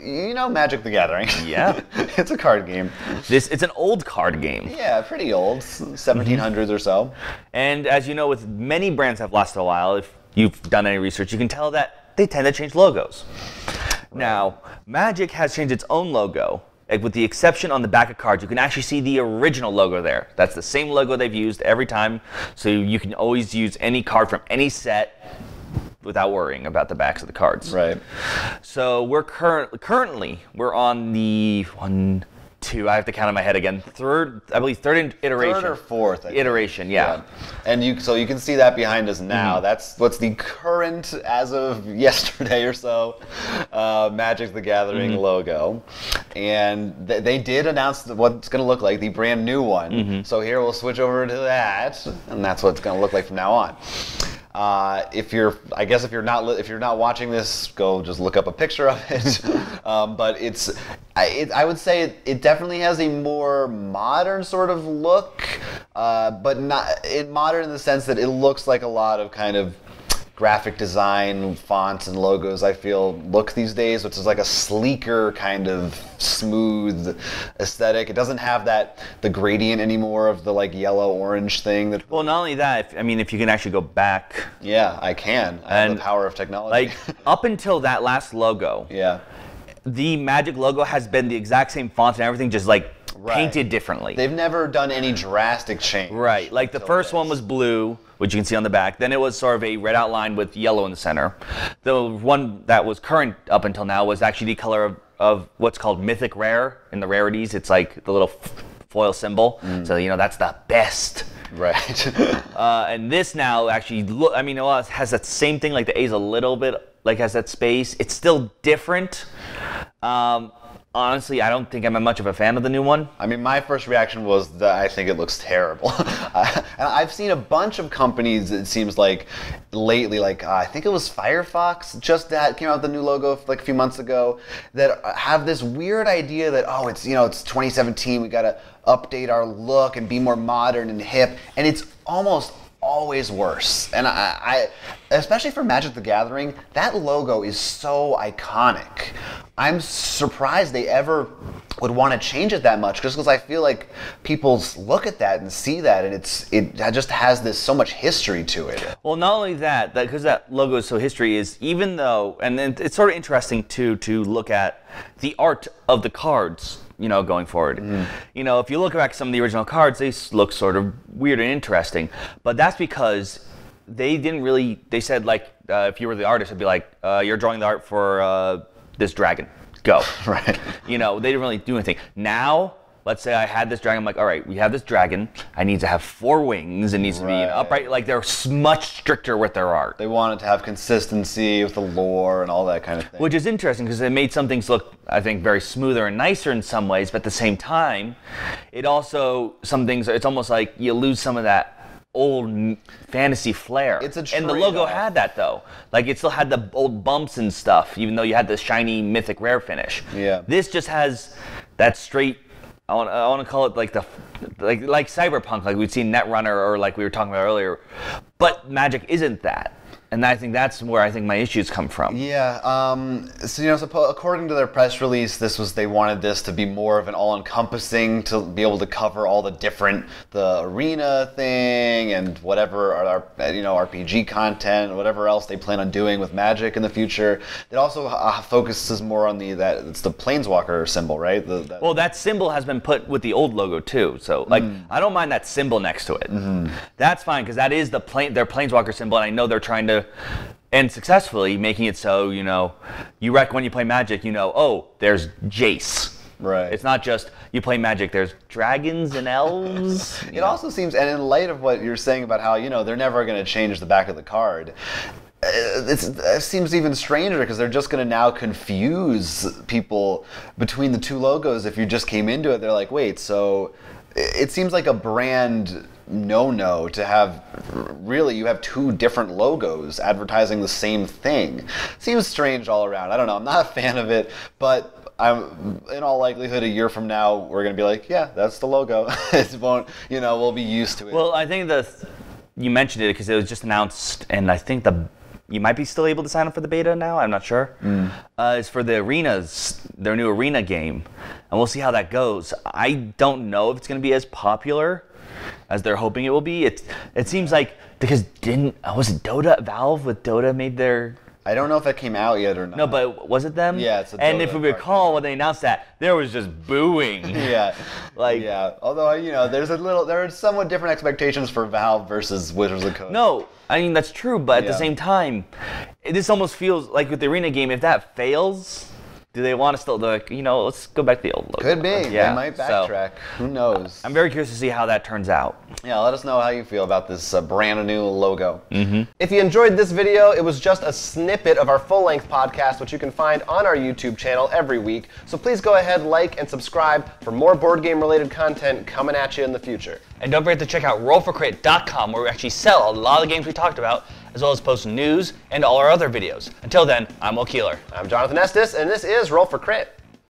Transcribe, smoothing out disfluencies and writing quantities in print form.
you know Magic the Gathering. Yeah. It's a card game. It's an old card game. Yeah, pretty old, 1700s or so. And as you know, with many brands that have lasted a while, if you've done any research, you can tell that they tend to change logos. Now, Magic has changed its own logo. Like, with the exception on the back of cards, you can actually see the original logo there. That's the same logo they've used every time, so you can always use any card from any set without worrying about the backs of the cards. Right. So we're currently we're on the I have to count in my head again. Third iteration. Third or fourth iteration, yeah. And so you can see that behind us now. That's what's the current, as of yesterday or so, Magic the Gathering logo. And they did announce what it's going to look like, the brand new one. So here we'll switch over to that, and that's what it's going to look like from now on. If you're not watching this, go just look up a picture of it. But I would say it definitely has a more modern sort of look, but not modern in the sense that it looks like a lot of kind of graphic design fonts and logos I feel look these days, which is like a sleeker kind of smooth aesthetic. It doesn't have the gradient anymore of the like yellow orange thing that. Well, not only that, if you can actually go back. Yeah, I can. I have the power of technology. Like up until that last logo. Yeah. The Magic logo has been the exact same font and everything, just like painted differently. They've never done any drastic change. Right. Like the first one was blue, which you can see on the back. Then it was sort of a red outline with yellow in the center. The one that was current up until now was actually the color of what's called Mythic Rare in the rarities. It's like the little foil symbol. So, that's the best. Right. And this now actually, it has that same thing, like the A's a little bit, like has that space. It's still different. Honestly, I don't think I'm much of a fan of the new one. I mean, my first reaction was that I think it looks terrible. And I've seen a bunch of companies, it seems like, lately, like I think it was Firefox, just that came out with the new logo like a few months ago, that have this weird idea that, it's 2017, we got to update our look and be more modern and hip, and it's almost always worse. And I especially for Magic the Gathering, that logo is so iconic. I'm surprised they ever would want to change it that much, just because I feel like people look at that and see that, and it just has this so much history to it. Well, not only that, because that logo is so history, is even though, and it's sort of interesting too to look at the art of the cards, going forward. If you look back at some of the original cards, they look sort of weird and interesting, but that's because they said, like, if you were the artist, it'd be like, you're drawing the art for this dragon. Go. Right. They didn't really do anything. Now, let's say I had this dragon. I'm like, all right, we have this dragon. I need to have 4 wings. It needs to be an upright. Like, they're much stricter with their art. They wanted to have consistency with the lore and all that kind of thing. Which is interesting because it made some things look, I think, very smoother and nicer in some ways. But at the same time, it also, some things, it's almost like you lose some of that old fantasy flair. It's a and the logo had that, though. Like, it still had the old bumps and stuff, even though you had the shiny Mythic Rare finish. Yeah. This just has that straight, I want to call it like like Cyberpunk, like we'd seen Netrunner, or like we were talking about earlier. But Magic isn't that. And I think that's where I think my issues come from. Yeah. According to their press release, they wanted this to be more of an all-encompassing, to be able to cover all the arena thing and whatever RPG content, whatever else they plan on doing with Magic in the future. It also focuses more on it's the Planeswalker symbol, right? Well, that symbol has been put with the old logo too. So I don't mind that symbol next to it. That's fine, because that is their Planeswalker symbol, and I know they're trying to, and successfully making it so, when you play Magic, there's Jace. Right. It's not just you play Magic, there's dragons and elves. It also seems, and in light of what you're saying about how, they're never going to change the back of the card, it seems even stranger, because they're just going to now confuse people between the two logos. If you just came into it, they're like, wait, so it seems like a brand no to have, really, you have 2 different logos advertising the same thing. Seems strange all around. I don't know. I'm not a fan of it, but I'm, in all likelihood, a year from now, we're going to be like, yeah, that's the logo. It won't, we'll be used to it. Well, I think you mentioned it because it was just announced, and I think you might be still able to sign up for the beta now. I'm not sure. Is for the arenas, their new arena game, and we'll see how that goes. I don't know if it's going to be as popular as they're hoping it will be. It seems like because was it Dota? Valve with Dota made their. I don't know if that came out yet or not. No, but was it them? Yeah, it's a And Dota if we recall, when they announced that, there was just booing. Yeah, Like, yeah. Although there are somewhat different expectations for Valve versus Wizards of the Coast. No, I mean that's true, but at the Yeah. same time, this almost feels like with the arena game, if that fails, do they want to still let's go back to the old logo? Could be. Yeah, They might so backtrack. Who knows? I'm very curious to see how that turns out. Yeah, let us know how you feel about this brand new logo. If you enjoyed this video, it was just a snippet of our full-length podcast, which you can find on our YouTube channel every week. So please go ahead, like, and subscribe for more board game-related content coming at you in the future. And don't forget to check out RollForCrit.com, where we actually sell a lot of the games we talked about, as well as post news and all our other videos. Until then, I'm Will Keeler. I'm Jonathan Estes, and this is Roll for Crit.